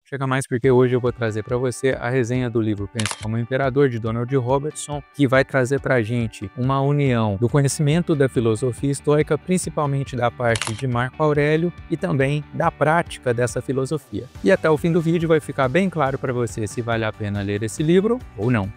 Chega mais porque hoje eu vou trazer para você a resenha do livro Pense como Imperador, de Donald Robertson, que vai trazer para a gente uma união do conhecimento da filosofia estoica, principalmente da parte de Marco Aurélio e também da prática dessa filosofia. E até o fim do vídeo vai ficar bem claro para você se vale a pena ler esse livro ou não.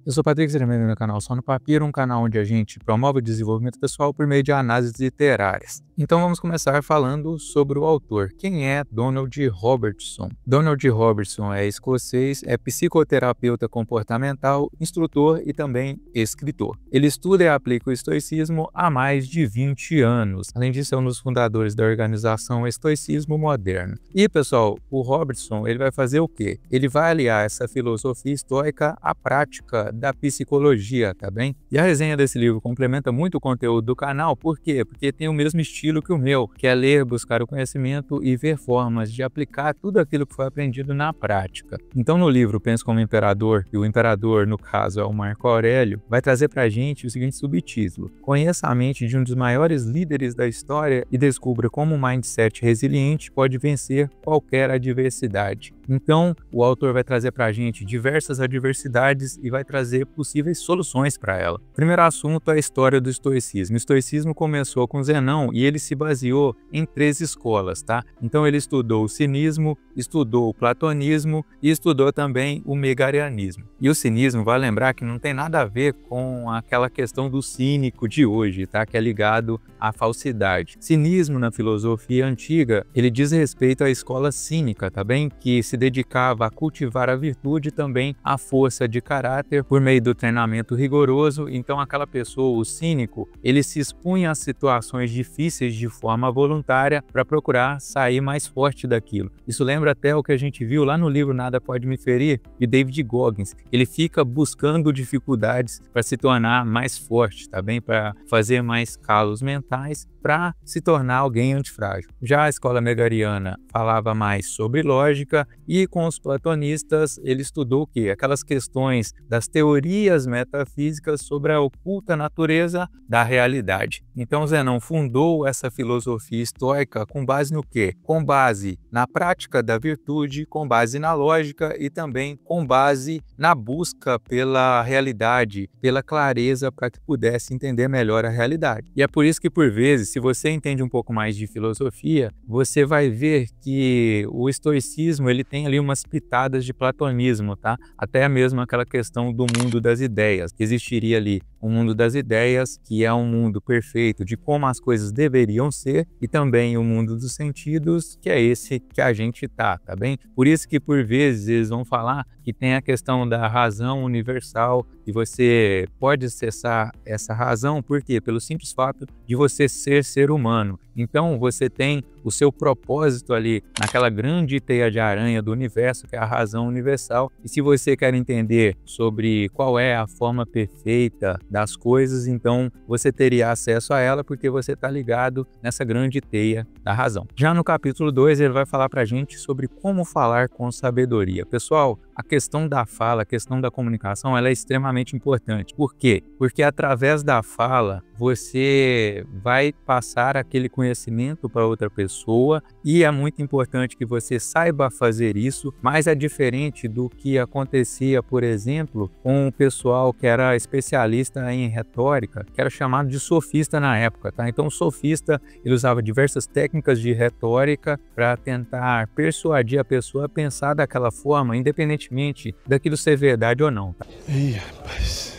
Eu sou o Patrick, seja bem-vindo ao canal Só no Papiro, um canal onde a gente promove o desenvolvimento pessoal por meio de análises literárias. Então vamos começar falando sobre o autor. Quem é Donald Robertson? Donald Robertson é escocês, é psicoterapeuta comportamental, instrutor e também escritor. Ele estuda e aplica o estoicismo há mais de 20 anos. Além disso, é um dos fundadores da organização Estoicismo Moderno. E, pessoal, o Robertson, ele vai fazer o quê? Ele vai aliar essa filosofia estoica à prática da psicologia, tá bem? E a resenha desse livro complementa muito o conteúdo do canal, por quê? Porque tem o mesmo estilo que o meu, que é ler, buscar o conhecimento e ver formas de aplicar tudo aquilo que foi aprendido na prática. Então no livro Pense como Imperador, e o imperador no caso é o Marco Aurélio, vai trazer pra gente o seguinte subtítulo: conheça a mente de um dos maiores líderes da história e descubra como um mindset resiliente pode vencer qualquer adversidade. Então, o autor vai trazer para a gente diversas adversidades e vai trazer possíveis soluções para ela. O primeiro assunto é a história do estoicismo. O estoicismo começou com Zenão e ele se baseou em 3 escolas, tá? Então, ele estudou o cinismo, estudou o platonismo e estudou também o megarianismo. E o cinismo, vai lembrar que não tem nada a ver com aquela questão do cínico de hoje, tá? Que é ligado à falsidade. Cinismo na filosofia antiga, ele diz respeito à escola cínica, tá bem? Que se dedicava a cultivar a virtude e também a força de caráter por meio do treinamento rigoroso. Então aquela pessoa, o cínico, ele se expunha a situações difíceis de forma voluntária para procurar sair mais forte daquilo. Isso lembra até o que a gente viu lá no livro Nada Pode Me Ferir, de David Goggins. Ele fica buscando dificuldades para se tornar mais forte, tá bem? Para fazer mais calos mentais, para se tornar alguém antifrágil. Já a escola megariana falava mais sobre lógica e com os platonistas ele estudou o quê? Aquelas questões das teorias metafísicas sobre a oculta natureza da realidade. Então Zenão fundou essa filosofia estoica com base no quê? Com base na prática da virtude, com base na lógica e também com base na busca pela realidade, pela clareza para que pudesse entender melhor a realidade. E é por isso que por vezes, se você entende um pouco mais de filosofia, você vai ver que o estoicismo ele tem ali umas pitadas de platonismo, tá? Até mesmo aquela questão do mundo das ideias, que existiria ali o mundo das ideias, que é um mundo perfeito de como as coisas deveriam ser, e também o mundo dos sentidos, que é esse que a gente tá bem? Por isso que por vezes eles vão falar que tem a questão da razão universal, e você pode acessar essa razão, por quê? Pelo simples fato de você ser humano. Então você tem o seu propósito ali naquela grande teia de aranha do universo, que é a razão universal. E se você quer entender sobre qual é a forma perfeita das coisas, então você teria acesso a ela porque você está ligado nessa grande teia da razão. Já no capítulo 2 ele vai falar para a gente sobre como falar com sabedoria. Pessoal, a questão da fala, a questão da comunicação, ela é extremamente importante. Por quê? Porque através da fala você vai passar aquele conhecimento para outra pessoa e é muito importante que você saiba fazer isso, mas é diferente do que acontecia, por exemplo, com o pessoal que era especialista em retórica, que era chamado de sofista na época, tá? Então o sofista, ele usava diversas técnicas de retórica para tentar persuadir a pessoa a pensar daquela forma, independentemente daquilo ser verdade ou não, tá? Ih, rapaz.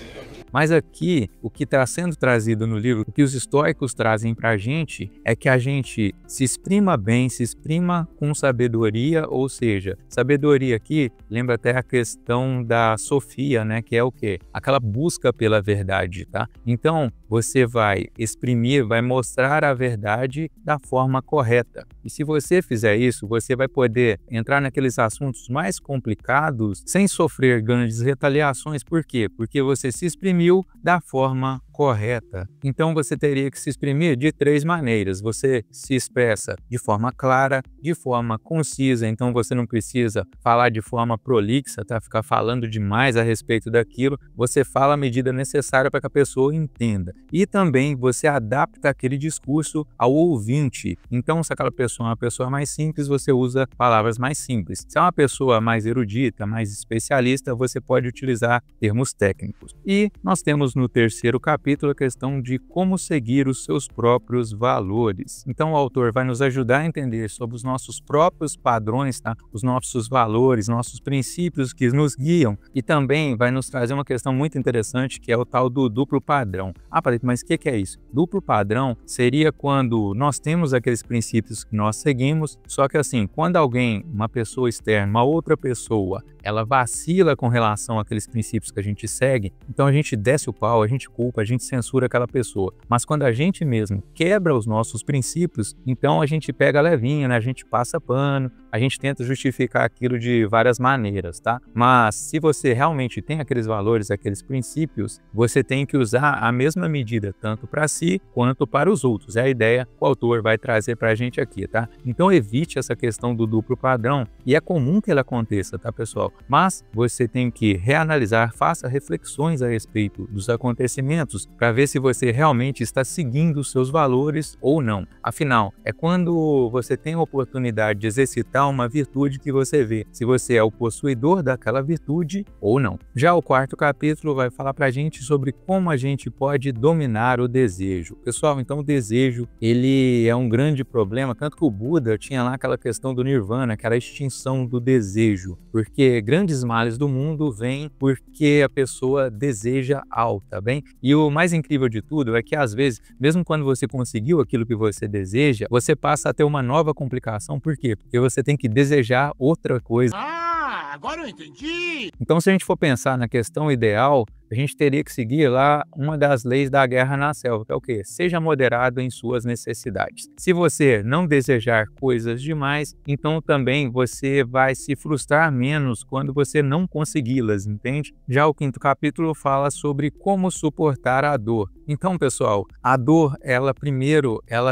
Mas aqui, o que está sendo trazido no livro, o que os estoicos trazem para a gente, é que a gente se exprima bem, se exprima com sabedoria, ou seja, sabedoria aqui lembra até a questão da sofia, né? Que é o quê? Aquela busca pela verdade, tá? Então, você vai exprimir, vai mostrar a verdade da forma correta. E se você fizer isso, você vai poder entrar naqueles assuntos mais complicados sem sofrer grandes retaliações. Por quê? Porque você se exprimiu exprimiu da forma correta. Então você teria que se exprimir de 3 maneiras. Você se expressa de forma clara, de forma concisa, então você não precisa falar de forma prolixa, tá? Ficar falando demais a respeito daquilo. Você fala a medida necessária para que a pessoa entenda. E também você adapta aquele discurso ao ouvinte. Então, se aquela pessoa é uma pessoa mais simples, você usa palavras mais simples. Se é uma pessoa mais erudita, mais especialista, você pode utilizar termos técnicos. E nós temos no terceiro capítulo a questão de como seguir os seus próprios valores. Então o autor vai nos ajudar a entender sobre os nossos próprios padrões, tá? Os nossos valores, nossos princípios que nos guiam, e também vai nos trazer uma questão muito interessante, que é o tal do duplo padrão. Ah, Pablito, mas o que é isso? Duplo padrão seria quando nós temos aqueles princípios que nós seguimos, só que assim, quando alguém, uma pessoa externa, uma outra pessoa, ela vacila com relação àqueles princípios que a gente segue, então a gente desce o pau, a gente culpa, a gente censura aquela pessoa. Mas quando a gente mesmo quebra os nossos princípios, então a gente pega levinho, né? A gente passa pano, a gente tenta justificar aquilo de várias maneiras, tá? Mas se você realmente tem aqueles valores, aqueles princípios, você tem que usar a mesma medida tanto para si quanto para os outros. É a ideia que o autor vai trazer para a gente aqui, tá? Então evite essa questão do duplo padrão, e é comum que ele aconteça, tá, pessoal? Mas você tem que reanalisar, faça reflexões a respeito dos acontecimentos para ver se você realmente está seguindo os seus valores ou não. Afinal, é quando você tem a oportunidade de exercitar uma virtude que você vê se você é o possuidor daquela virtude ou não. Já o quarto capítulo vai falar para a gente sobre como a gente pode dominar o desejo. Pessoal, então o desejo, ele é um grande problema, tanto que o Buda tinha lá aquela questão do nirvana, que era a extinção do desejo, porque grandes males do mundo vêm porque a pessoa deseja algo, tá bem? E o mais incrível de tudo é que às vezes, mesmo quando você conseguiu aquilo que você deseja, você passa a ter uma nova complicação. Por quê? Porque você tem que desejar outra coisa. Agora eu entendi! Então, se a gente for pensar na questão ideal, a gente teria que seguir lá uma das leis da guerra na selva, que é o quê? Seja moderado em suas necessidades. Se você não desejar coisas demais, então também você vai se frustrar menos quando você não consegui-las, entende? Já o quinto capítulo fala sobre como suportar a dor. Então, pessoal, a dor, ela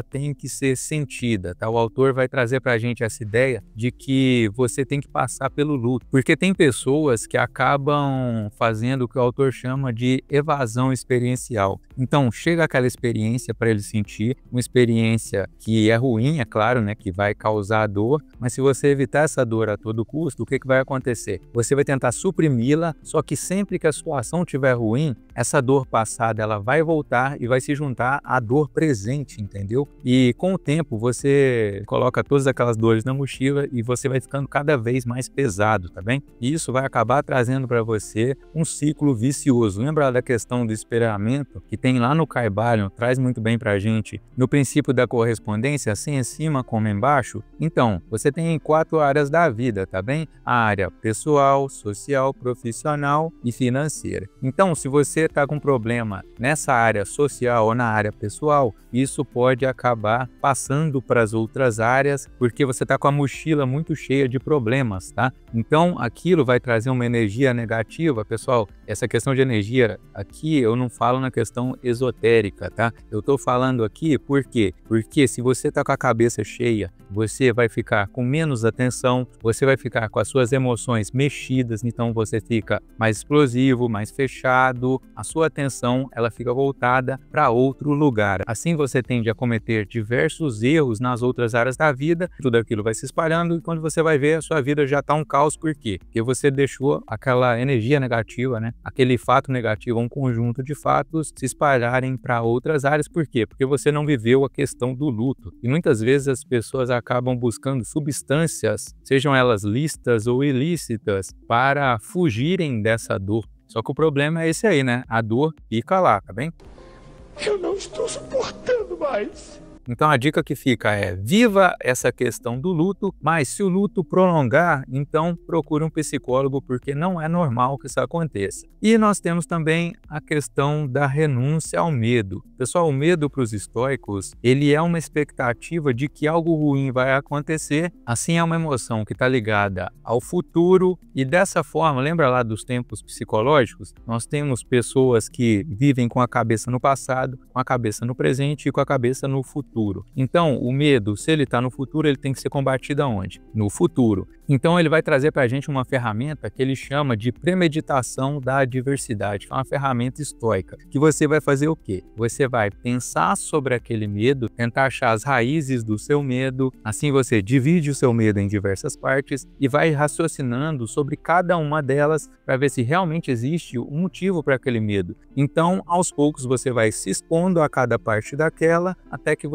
tem que ser sentida, tá? O autor vai trazer pra gente essa ideia de que você tem que passar pelo luto, porque tem pessoas que acabam fazendo o que o autor chama de evasão experiencial. Então, chega aquela experiência para ele sentir, uma experiência que é ruim, é claro, né, que vai causar dor, mas se você evitar essa dor a todo custo, o que vai acontecer? Você vai tentar suprimi-la, só que sempre que a situação estiver ruim, essa dor passada ela vai voltar e vai se juntar à dor presente, entendeu? E com o tempo você coloca todas aquelas dores na mochila e você vai ficando cada vez mais pesado, tá bem? E isso vai acabar trazendo para você um ciclo vicioso. Lembra da questão do espelhamento que tem lá no Kybalion, traz muito bem pra gente no princípio da correspondência, assim em cima como embaixo? Então, você tem 4 áreas da vida, tá bem? A área pessoal, social, profissional e financeira. Então, se você está com problema nessa área social ou na área pessoal, isso pode acabar passando para as outras áreas, porque você está com a mochila muito cheia de problemas, tá? Então, aquilo vai trazer uma energia negativa. Pessoal, essa questão de energia aqui, eu não falo na questão esotérica, tá? Eu tô falando aqui por quê? Porque se você tá com a cabeça cheia, você vai ficar com menos atenção, você vai ficar com as suas emoções mexidas, então você fica mais explosivo, mais fechado, a sua atenção ela fica voltada para outro lugar. Assim você tende a cometer diversos erros nas outras áreas da vida, tudo aquilo vai se espalhando e quando você vai ver, a sua vida já tá um caos. Por quê? Porque você deixou aquela energia negativa, né? Aquele fato negativo, um conjunto de fatos se espalharem para outras áreas. Por quê? Porque você não viveu a questão do luto. E muitas vezes as pessoas acabam buscando substâncias, sejam elas lícitas ou ilícitas, para fugirem dessa dor. Só que o problema é esse aí, né? A dor fica lá, tá bem? Eu não estou suportando mais. Então a dica que fica é: viva essa questão do luto, mas se o luto prolongar, então procure um psicólogo, porque não é normal que isso aconteça. E nós temos também a questão da renúncia ao medo. Pessoal, o medo para os estoicos, ele é uma expectativa de que algo ruim vai acontecer, assim é uma emoção que está ligada ao futuro e dessa forma, lembra lá dos tempos psicológicos? Nós temos pessoas que vivem com a cabeça no passado, com a cabeça no presente e com a cabeça no futuro. Então, o medo, se ele está no futuro, ele tem que ser combatido aonde? No futuro. Então, ele vai trazer para a gente uma ferramenta que ele chama de premeditação da adversidade, que é uma ferramenta estoica, que você vai fazer o quê? Você vai pensar sobre aquele medo, tentar achar as raízes do seu medo, assim você divide o seu medo em diversas partes e vai raciocinando sobre cada uma delas para ver se realmente existe um motivo para aquele medo. Então, aos poucos você vai se expondo a cada parte daquela, até que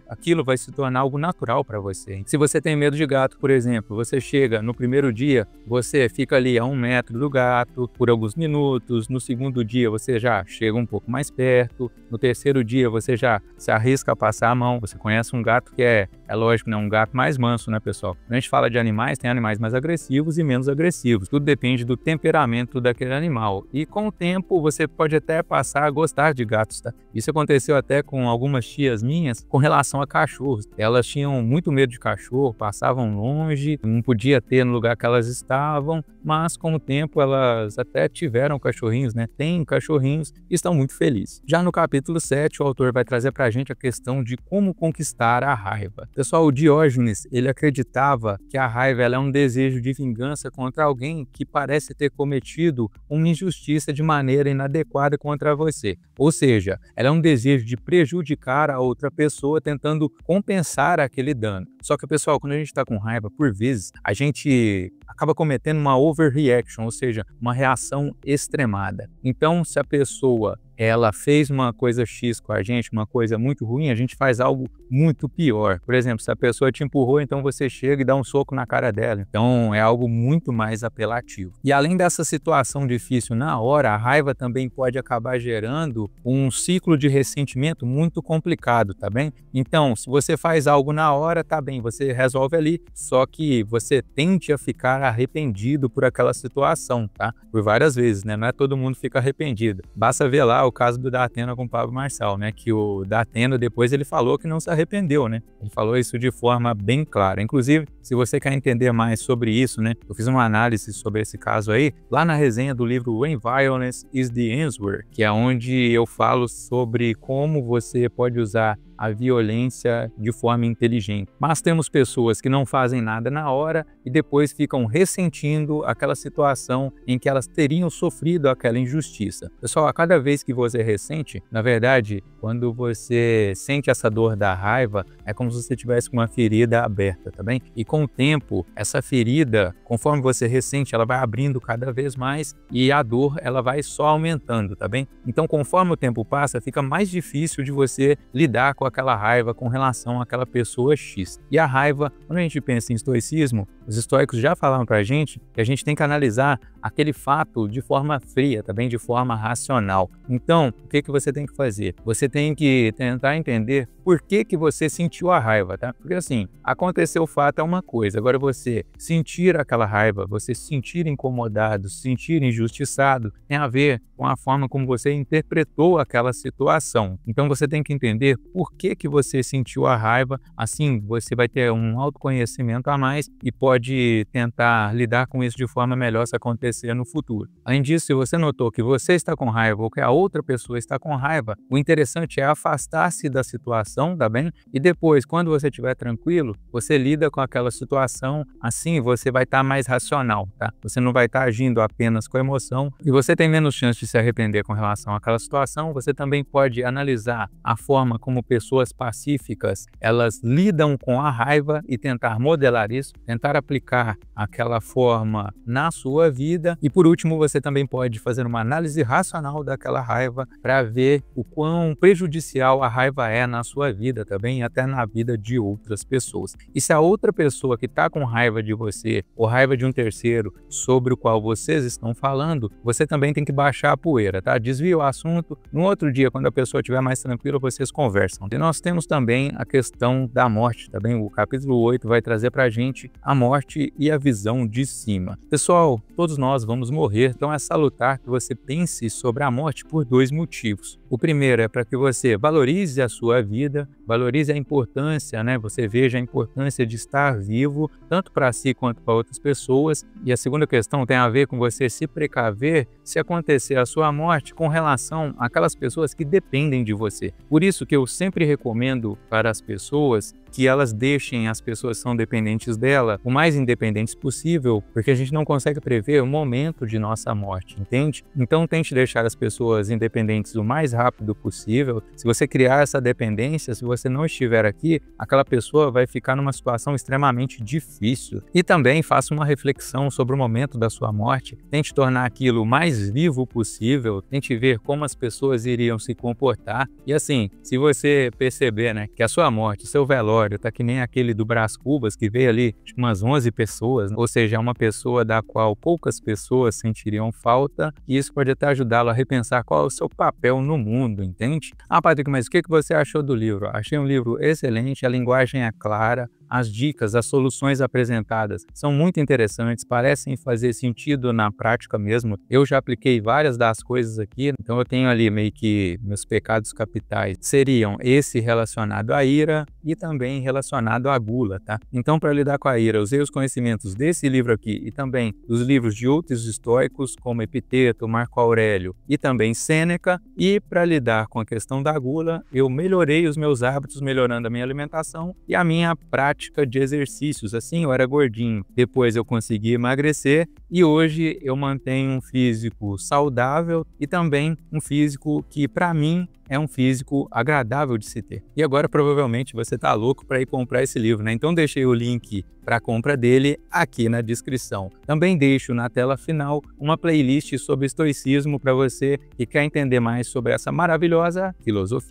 aquilo vai se tornar algo natural para você. Se você tem medo de gato, por exemplo, você chega no primeiro dia, você fica ali a 1 metro do gato por alguns minutos, no segundo dia você já chega um pouco mais perto, no terceiro dia você já se arrisca a passar a mão, você conhece um gato que é lógico, né, um gato mais manso, né, pessoal? Quando a gente fala de animais, tem animais mais agressivos e menos agressivos, tudo depende do temperamento daquele animal. E com o tempo você pode até passar a gostar de gatos, tá? Isso aconteceu até com algumas tias minhas com relação a cachorros. Elas tinham muito medo de cachorro, passavam longe, não podia ter no lugar que elas estavam, mas com o tempo elas até tiveram cachorrinhos, né? Tem cachorrinhos e estão muito felizes. Já no capítulo 7, o autor vai trazer pra gente a questão de como conquistar a raiva. Pessoal, o Diógenes, ele acreditava que a raiva ela é um desejo de vingança contra alguém que parece ter cometido uma injustiça de maneira inadequada contra você. Ou seja, ela é um desejo de prejudicar a outra pessoa tentando compensar aquele dano. Só que, pessoal, quando a gente está com raiva, por vezes, a gente acaba cometendo uma overreaction, ou seja, uma reação extremada. Então, se a pessoa ela fez uma coisa X com a gente, uma coisa muito ruim, a gente faz algo muito pior. Por exemplo, se a pessoa te empurrou, então você chega e dá um soco na cara dela. Então é algo muito mais apelativo. E além dessa situação difícil na hora, a raiva também pode acabar gerando um ciclo de ressentimento muito complicado, tá bem? Então, se você faz algo na hora, tá bem, você resolve ali, só que você tende a ficar arrependido por aquela situação, tá? Por várias vezes, né? Não é todo mundo fica arrependido. Basta ver lá o caso do Datena com o Pablo Marçal, né? Que o Datena depois ele falou que não se arrependeu, né? Ele falou isso de forma bem clara. Inclusive, se você quer entender mais sobre isso, né? Eu fiz uma análise sobre esse caso aí, lá na resenha do livro When Violence is the Answer, que é onde eu falo sobre como você pode usar a violência de forma inteligente. Mas temos pessoas que não fazem nada na hora e depois ficam ressentindo aquela situação em que elas teriam sofrido aquela injustiça. Pessoal, a cada vez que você ressente, na verdade, quando você sente essa dor da raiva, é como se você tivesse com uma ferida aberta, tá bem? E com o tempo, essa ferida, conforme você ressente, ela vai abrindo cada vez mais e a dor, ela vai só aumentando, tá bem? Então, conforme o tempo passa, fica mais difícil de você lidar com aquela raiva com relação àquela pessoa X. E a raiva, quando a gente pensa em estoicismo, os estoicos já falaram pra gente que a gente tem que analisar aquele fato de forma fria, também de forma racional. Então, o que você tem que fazer? Você tem que tentar entender por que você sentiu a raiva, tá? Porque assim, aconteceu o fato é uma coisa, agora você sentir aquela raiva, você se sentir incomodado, se sentir injustiçado, tem a ver com a forma como você interpretou aquela situação. Então você tem que entender por que você sentiu a raiva, assim você vai ter um autoconhecimento a mais e pode tentar lidar com isso de forma melhor se acontecer no futuro. Além disso, se você notou que você está com raiva ou que a outra pessoa está com raiva, o interessante é afastar-se da situação, tá bem? E depois, quando você estiver tranquilo, você lida com aquela situação, assim você vai estar mais racional, tá? Você não vai estar agindo apenas com emoção e você tem menos chance de se arrepender com relação àquela situação. Você também pode analisar a forma como pessoas pacíficas, elas lidam com a raiva e tentar modelar isso, tentar aplicar aquela forma na sua vida. E por último, você também pode fazer uma análise racional daquela raiva para ver o quão prejudicial a raiva é na sua sua vida também e até na vida de outras pessoas. E se a outra pessoa que está com raiva de você ou raiva de um terceiro sobre o qual vocês estão falando, você também tem que baixar a poeira, tá? Desvia o assunto. No outro dia, quando a pessoa estiver mais tranquila, vocês conversam. E nós temos também a questão da morte, tá bem? O capítulo 8 vai trazer pra gente a morte e a visão de cima. Pessoal, todos nós vamos morrer, então é salutar que você pense sobre a morte por dois motivos. O primeiro é para que você valorize a sua vida, valorize a importância, né? Você veja a importância de estar vivo, tanto para si quanto para outras pessoas. E a segunda questão tem a ver com você se precaver se acontecer a sua morte com relação àquelas pessoas que dependem de você. Por isso que eu sempre recomendo para as pessoas que elas deixem as pessoas que são dependentes dela o mais independentes possível, porque a gente não consegue prever o momento de nossa morte, entende? Então tente deixar as pessoas independentes o mais rápido possível. Se você criar essa dependência, se você não estiver aqui, aquela pessoa vai ficar numa situação extremamente difícil. E também faça uma reflexão sobre o momento da sua morte, tente tornar aquilo o mais vivo possível, tente ver como as pessoas iriam se comportar. E assim, se você perceber, né, que a sua morte, seu velório, tá que nem aquele do Brás Cubas, que veio ali umas 11 pessoas, ou seja, é uma pessoa da qual poucas pessoas sentiriam falta, e isso pode até ajudá-lo a repensar qual é o seu papel no mundo, entende? Ah, Patrick, mas o que você achou do livro? Achei um livro excelente, a linguagem é clara, as dicas, as soluções apresentadas são muito interessantes, parecem fazer sentido na prática mesmo. Eu já apliquei várias das coisas aqui, então eu tenho ali meio que meus pecados capitais seriam esse relacionado à ira e também relacionado à gula, tá? Então, para lidar com a ira, usei os conhecimentos desse livro aqui e também dos livros de outros estoicos, como Epiteto, Marco Aurélio e também Sêneca, e para lidar com a questão da gula, eu melhorei os meus hábitos, melhorando a minha alimentação e a minha prática de exercícios. Assim, eu era gordinho, depois eu consegui emagrecer e hoje eu mantenho um físico saudável e também um físico que, para mim, é um físico agradável de se ter. E agora provavelmente você tá louco para ir comprar esse livro, né? Então deixei o link para a compra dele aqui na descrição. Também deixo na tela final uma playlist sobre estoicismo para você que quer entender mais sobre essa maravilhosa filosofia.